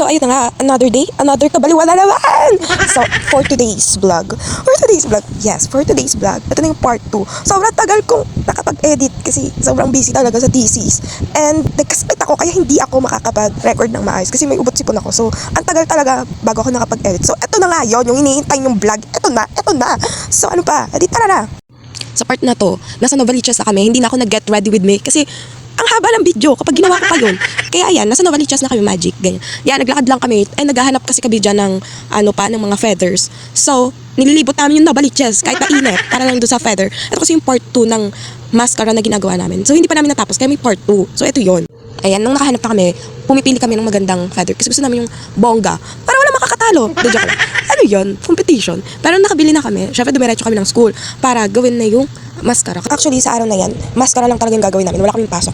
So, ayun na nga, another day, another kabaliwala naman! So, for today's vlog, ito na yung part 2. Sobrang tagal kong nakapag-edit kasi sobrang busy talaga sa thesis. And nagkasakit ako kaya hindi ako makakapag-record ng maayos kasi may ubot sipon ako. So, ang tagal talaga bago ako nakapag-edit. So, ito na nga yun, yung hinihintay yung vlog. Ito na. So, ano pa? Edit, tara na! Sa part na to, nasa Novaliches na kami, hindi na ako nag-get ready with me kasi ang haba ng video kapag ginawa ko pa yun. Kaya ayan, nasa Novaliches na kami, Magic, ganyan. Yan, naglakad lang kami, naghahanap kasi kami dyan ng, ng mga feathers. So, nililibot namin yung Novaliches, kahit mainit, para lang doon sa feather. Ito kasi yung part 2 ng mascara na ginagawa namin. So, hindi pa namin natapos, kaya may part 2. So, ito yun. Ayan, nung nakahanap na kami, pumipili kami ng magandang feather kasi gusto namin yung bongga. Para wala makakatalo. De joke lang. Ano yun? Competition. Pero nakabili na kami, syempre dumiretso kami ng school para gawin na yung mascara. Actually, sa araw na yan, mascara lang talaga yung gagawin namin. Wala kaming pasok.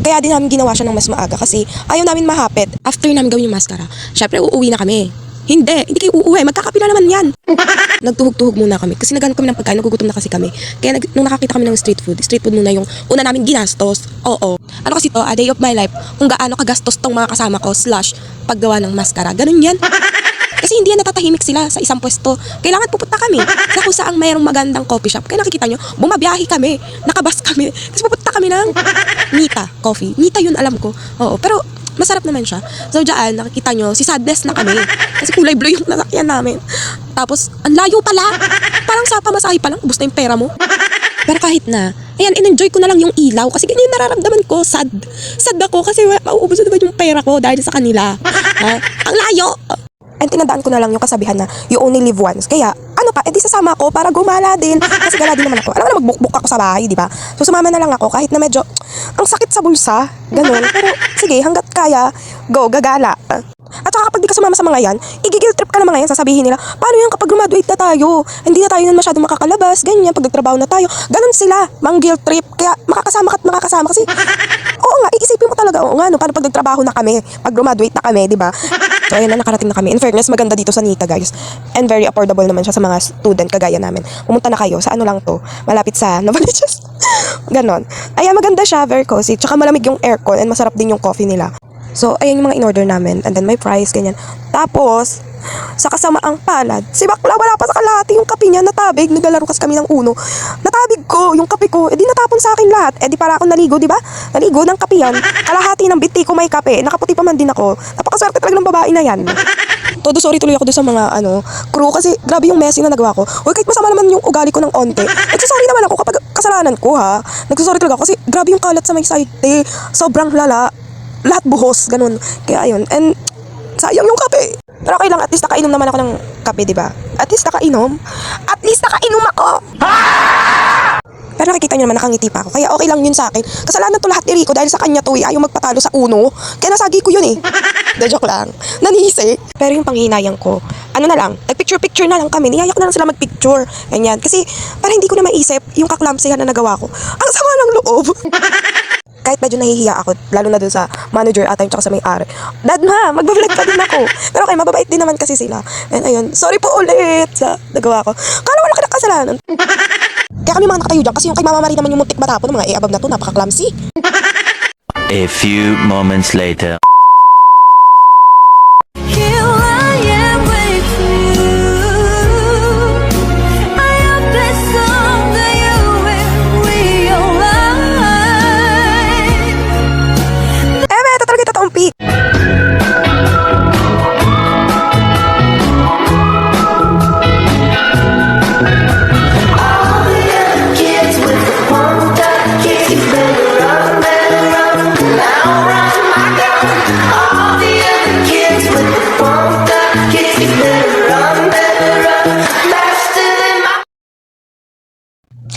Kaya din namin ginawa siya ng mas maaga kasi ayaw namin mahapit. After namin gawin yung mascara, syempre uuwi na kami. Hindi kayo uuwi. Magkakapi na naman yan. Nagtuhog-tuhog muna kami kasi naghanap kami ng pagkain. Nagugutom na kasi kami. Kaya nung nakakita kami ng street food muna yung una namin ginastos. Oo. Ano kasi to, a day of my life, kung gaano kagastos tong mga kasama ko / paggawa ng mascara. Ganun yan. Kasi hindi yan natatahimik sila sa isang pwesto. Kailangan pupunta kami sa kung saang mayroong magandang coffee shop. Kaya nakikita nyo, bumabiyahe kami, nakabas kami. Tapos pupunta kami ng Nita Coffee. Nita yun, alam ko. Oo, pero masarap naman siya. So dyan, nakikita nyo, si Sadness na kami. Kasi kulay blue yung nasakyan namin. Tapos, ang layo pala. Parang sa pamasahe pa lang, ubos na yung pera mo. Pero kahit na, ayan, in-enjoy ko na lang yung ilaw. Kasi ganyan yung nararamdaman ko, sad. Sad ako kasi mauubos na naman yung pera ko dahil sa kanila. Ang layo! And tinandaan ko na lang yung kasabihan na you only live once. Kaya, ano pa, edi sasama ko para gumala din. Kasi gala din naman ako. Alam mo na magbukbuk ako sa bahay, di ba? So sumama na lang ako kahit na medyo ang sakit sa bulsa. Ganun. Pero sige, hanggat kaya, go, gagala. At saka kapag di ka sumama sa mga yan, igigil trip ka na mga yan, sasabihin nila, paano yan kapag graduate na tayo? Hindi na tayo na masyadong makakalabas, ganyan, pag nagtrabaho na tayo. Ganun sila, mang guilt trip. Kaya makakasama kasi, oo nga, iisipin mo talaga, oo nga, no, paano pag nagtrabaho na kami, pag graduate na kami, di ba? So ayun na, nakarating na kami. In fairness, maganda dito sa Nita, guys. And very affordable naman siya sa mga student kagaya namin. Pumunta na kayo, sa ano lang to, malapit sa Novaliches. Ganon. Ayan, maganda siya, very cozy. Tsaka malamig yung aircon and masarap din yung coffee nila. So, ayan yung mga in-order namin. And then may price, ganyan. Tapos, sa kasamaang palad, si Bakla wala pa sa kalahati yung kape niya, natabig. Naglalaro kasi kami ng Uno. Natabig ko yung kape ko. Eh di natapon sa akin lahat. Eh di para ako naligo, di ba? Naligo ng kape yan. Kalahati ng biti ko may kape. Nakaputi pa man din ako. Napakaswerte talaga ng babae na yan. Todo sorry tuloy ako doon sa mga crew kasi grabe yung messy na nagawa ko. Uy, kahit masama naman yung ugali ko ng onte. Nagsasorry naman ako kapag kasalanan ko, ha. Nagsasorry talaga ako kasi grabe yung kalat sa may side. Sobrang lala. Lahat buhos, ganun. Kaya ayun. And sayang yung kape. Pero okay lang, at least nakainom naman ako ng kape, di ba? At least nakainom ako. Pero nakikita nyo naman, nakangiti pa ako. Kaya okay lang yun sa akin. Kasalanan to lahat ni Rico dahil sa kanya to, ayaw magpatalo sa Uno. Kaya nasagi ko yun eh. De joke lang. Nanisi. Pero yung panghinayang ko, ano na lang, nag-picture na lang kami. Niyaya ko na lang sila mag-picture. Ganyan. Kasi para hindi ko na maisip yung kaklamsihan na nagawa ko. Ang sama ng loob. Kahit medyo nahihiya ako, lalo na dun sa manager ata yung tsaka sa may-ari. Dad ma, magbablog pa din ako. Pero okay, mababait din naman kasi sila. And ayun, sorry po ulit sa nagawa ko. Kala wala ka na kasalanan. Kaya kami mga nakatayo dyan kasi yung kay Mama Marie naman yung muntik matapon ng mga above na to, napaka-clumsy. A few moments later.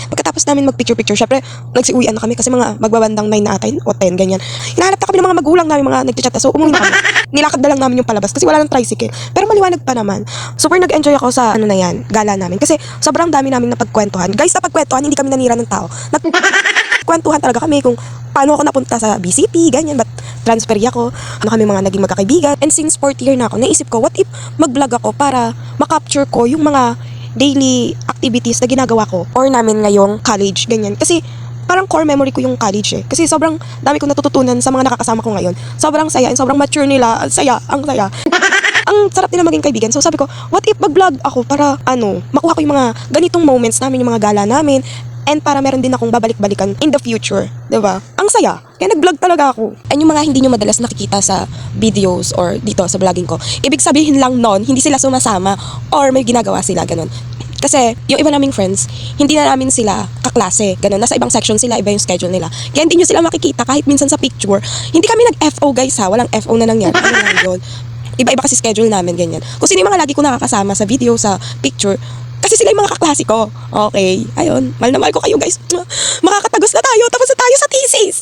Pagkatapos namin mag-picture-picture, syempre, nagsiuwian na kami kasi mga magbabandang 9 na ata o 10, ganyan. Hinahanap na kami ng mga magulang namin, mga nagchat na. So, umuwi na kami. Nilakad na lang namin yung palabas kasi wala lang tricycle. Pero maliwanag pa naman. Super nag-enjoy ako sa na yan, gala namin. Kasi sobrang dami namin napagkwentuhan. Guys, sa pagkwentuhan, hindi kami nanira ng tao. Nagkwentuhan talaga kami kung paano ako napunta sa BCP, ganyan, ba't transfer ako, ano kami mga naging magkakaibigan. And since 4th year na ako, naisip ko, what if mag-vlog ako para makapture ko yung mga daily activities na ginagawa ko or namin ngayong college, ganyan. Kasi parang core memory ko yung college eh. Kasi sobrang dami kong natututunan sa mga nakakasama ko ngayon. Sobrang saya and sobrang mature nila. Ang saya. Ang sarap nila maging kaibigan. So sabi ko, what if mag-vlog ako para makuha ko yung mga ganitong moments namin, yung mga gala namin, and para meron din akong babalik-balikan in the future. 'Di ba? Ang saya. Kaya nag-vlog talaga ako. And yung mga hindi nyo madalas nakikita sa videos or dito sa vlogging ko, ibig sabihin lang nun, hindi sila sumasama or may ginagawa sila, ganun. Kasi yung iba naming friends, hindi na namin sila kaklase, ganun. Nasa ibang section sila, iba yung schedule nila. Kaya hindi nyo sila makikita kahit minsan sa picture. Hindi kami nag-FO guys ha, walang FO na nangyari. Ano lang yun? Iba-iba kasi schedule namin, ganyan. Kung sino yung mga lagi ko nakakasama sa video, sa picture, kasi sila yung mga kaklase ko. Okay, ayun. Mahal na mahal ko kayo guys. Makakatagos na tayo, tapos na tayo sa thesis.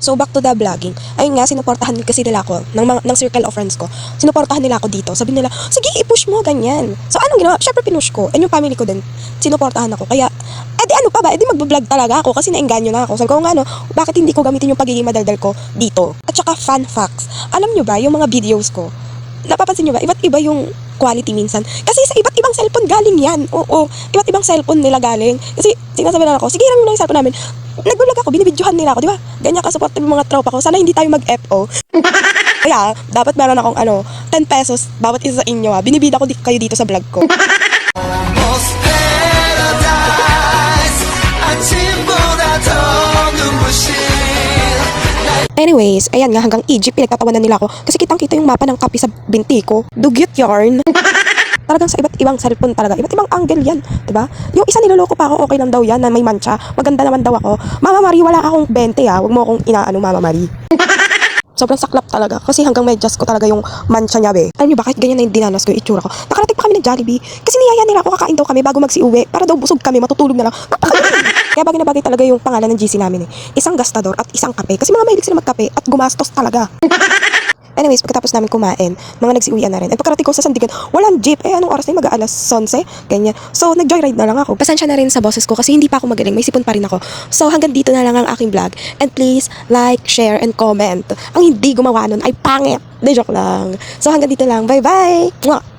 So back to the vlogging. Ayun nga, sinuportahan kasi nila ako ng circle of friends ko. Sinuportahan nila ako dito. Sabi nila, sige i-push mo, ganyan. So anong ginawa? Syempre pinush ko. And yung family ko din, sinuportahan ako. Kaya, edi ano pa ba? Edi magbablog talaga ako kasi naengganyo na ako. Sabi ko nga bakit hindi ko gamitin yung pagiging madaldal ko dito? At saka fun facts. Alam nyo ba, yung mga videos ko, napapansin nyo ba, iba't iba yung quality minsan. Kasi sa iba't ibang cellphone galing yan. Oo, iba't ibang cellphone nila galing. Kasi sinasabi na ako, sige lang yung cellphone namin. Nag-vlog ako, binibidyohan nila ako, di ba? Ganyan ka-support yung mga tropa ko. Sana hindi tayo mag-FO. Kaya, dapat meron akong 10 pesos bawat isa sa inyo ha. Binibida ko kayo dito sa vlog ko. Anyways, ayan nga, hanggang Egypt pinagtatawanan nila ako kasi kitang-kita yung mapa ng kape sa binti ko. Dugyot yarn. Talagang sa iba't ibang cellphone talaga. Iba't ibang angle yan, 'di ba? Yung isa niloloko pa ako, okay lang daw yan na may mancha. Maganda naman daw ako. Mama Marie, wala akong 20 ha. Huwag mo akong Mama Marie. Sobrang saklap talaga kasi hanggang medyas ko talaga yung mancha niya, be. Alam niyo bakit ganyan na yung dinanas ko yung itsura ko? Nakarating pa kami ng Jollibee kasi niyaya nila ako, kakain daw kami bago magsiuwi para daw busog kami, matutulog na lang. Kaya bagay na bagay talaga yung pangalan ng GC namin eh. Isang gastador at isang kape kasi mga mahilig sila magkape at gumastos talaga. Anyways, pagkatapos namin kumain, mga nagsiuwian na rin. At pagkarating ko sa Sandigan, walang jeep. Anong oras na yung mag-aalas 11? Ganyan. So, nag-joyride na lang ako. Pasensya na rin sa boses ko kasi hindi pa ako magaling. May sipon pa rin ako. So, hanggang dito na lang ang aking vlog. And please, like, share, and comment. Ang hindi gumawa nun ay pangit. De joke lang. So, hanggang dito lang. Bye-bye! Mwah!